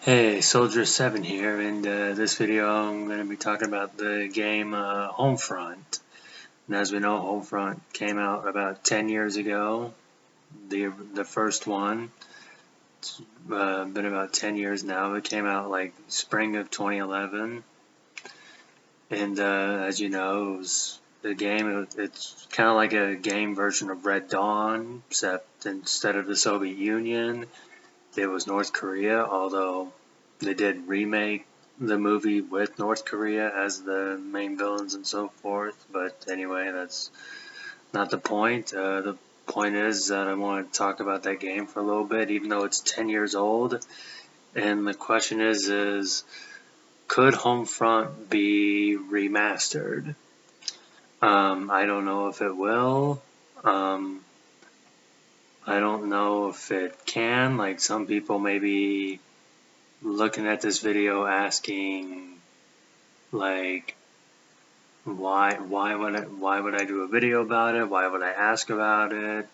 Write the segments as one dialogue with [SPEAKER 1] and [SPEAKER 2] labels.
[SPEAKER 1] Hey, Soldier7 here, and this video I'm going to be talking about the game Homefront. And as we know, Homefront came out about 10 years ago, the first one. It's been about 10 years now. It came out like spring of 2011, and as you know, it's kind of like a game version of Red Dawn, except instead of the Soviet Union, it was North Korea, although they did remake the movie with North Korea as the main villains and so forth. But anyway, that's not the point. The point is that I want to talk about that game for a little bit, even though it's 10 years old. And the question is could Homefront be remastered? I don't know if it will. I don't know if it can. Like, some people maybe looking at this video asking, like, why would I do a video about it? Why would I ask about it?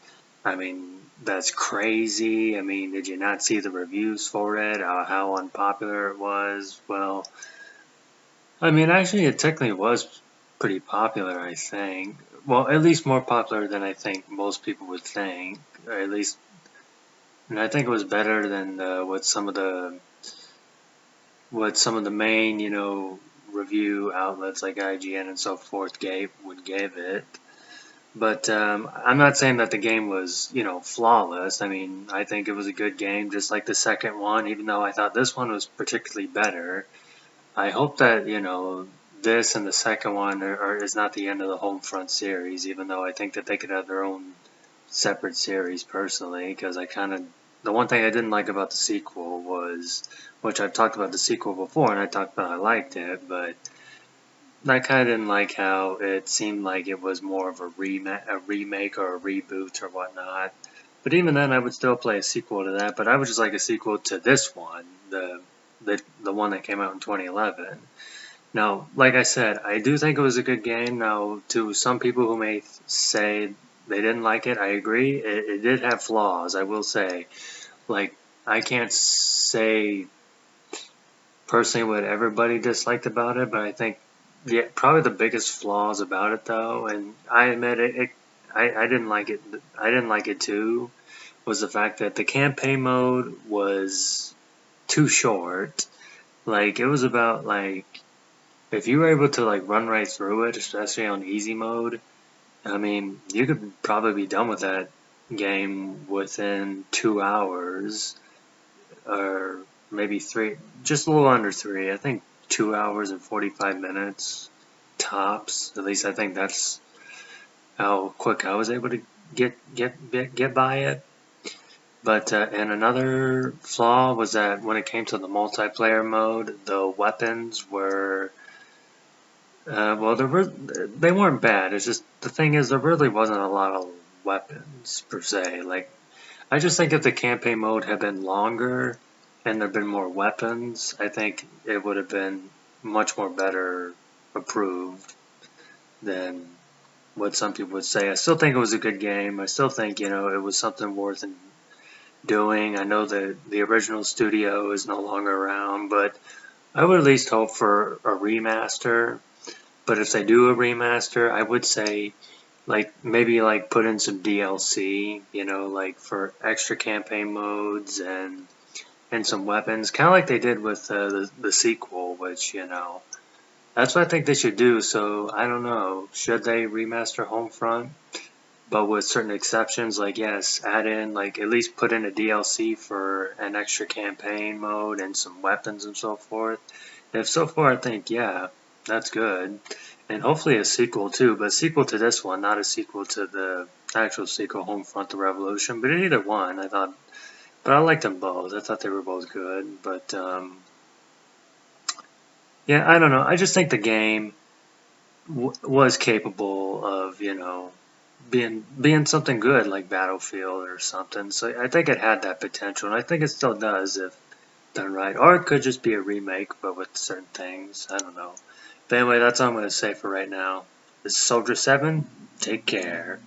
[SPEAKER 1] I mean, that's crazy. I mean, did you not see the reviews for it? How unpopular it was? Well, I mean, actually, it technically was pretty popular, I think. Well, at least more popular than I think most people would think. Or at least, and I think it was better than what some of the main, review outlets like IGN and so forth gave it. But I'm not saying that the game was, flawless. I mean, I think it was a good game, just like the second one, even though I thought this one was particularly better. I hope that, this and the second one is not the end of the Homefront series, even though I think that they could have their own separate series personally, because the one thing I didn't like about the sequel was, which I've talked about the sequel before, and I talked about I liked it, but I kind of didn't like how it seemed like it was more of a remake or a reboot or whatnot. But even then, I would still play a sequel to that. But I would just like a sequel to this one, the one that came out in 2011. Now, like I said, I do think it was a good game. Now, to some people who may say they didn't like it, I agree. It did have flaws, I will say. Like, I can't say personally what everybody disliked about it, but I think, yeah, probably the biggest flaws about it, though, and I admit I didn't like it. I didn't like it too. Was the fact that the campaign mode was too short. Like, it was about, like, if you were able to, like, run right through it, especially on easy mode, I mean, you could probably be done with that game within 2 hours, or maybe three, just a little under three. I think 2 hours and 45 minutes tops. At least I think that's how quick I was able to get by it. But and another flaw was that when it came to the multiplayer mode, the weapons were well, they weren't bad. It's just the thing is there really wasn't a lot of weapons per se. Like, I just think if the campaign mode had been longer and there'd been more weapons, I think it would have been much more better approved than what some people would say. I still think it was a good game. I still think, it was something worth doing. I know that the original studio is no longer around, but I would at least hope for a remaster. But if they do a remaster, I would say, like, maybe like put in some DLC, like for extra campaign modes and some weapons, kind of like they did with the sequel, which, that's what I think they should do. So I don't know, should they remaster Homefront? But with certain exceptions, like, yes, add in, like, at least put in a DLC for an extra campaign mode and some weapons and so forth. If so far, I think, yeah, that's good. And hopefully a sequel too, but a sequel to this one, not a sequel to the actual sequel, Homefront: The Revolution. But in either one, I thought, but I liked them both. I thought they were both good. But yeah, I don't know. I just think the game was capable of, being something good like Battlefield or something. So I think it had that potential, and I think it still does if done right. Or it could just be a remake, but with certain things. I don't know. But anyway, that's all I'm going to say for right now. This is Soldier7. Take care.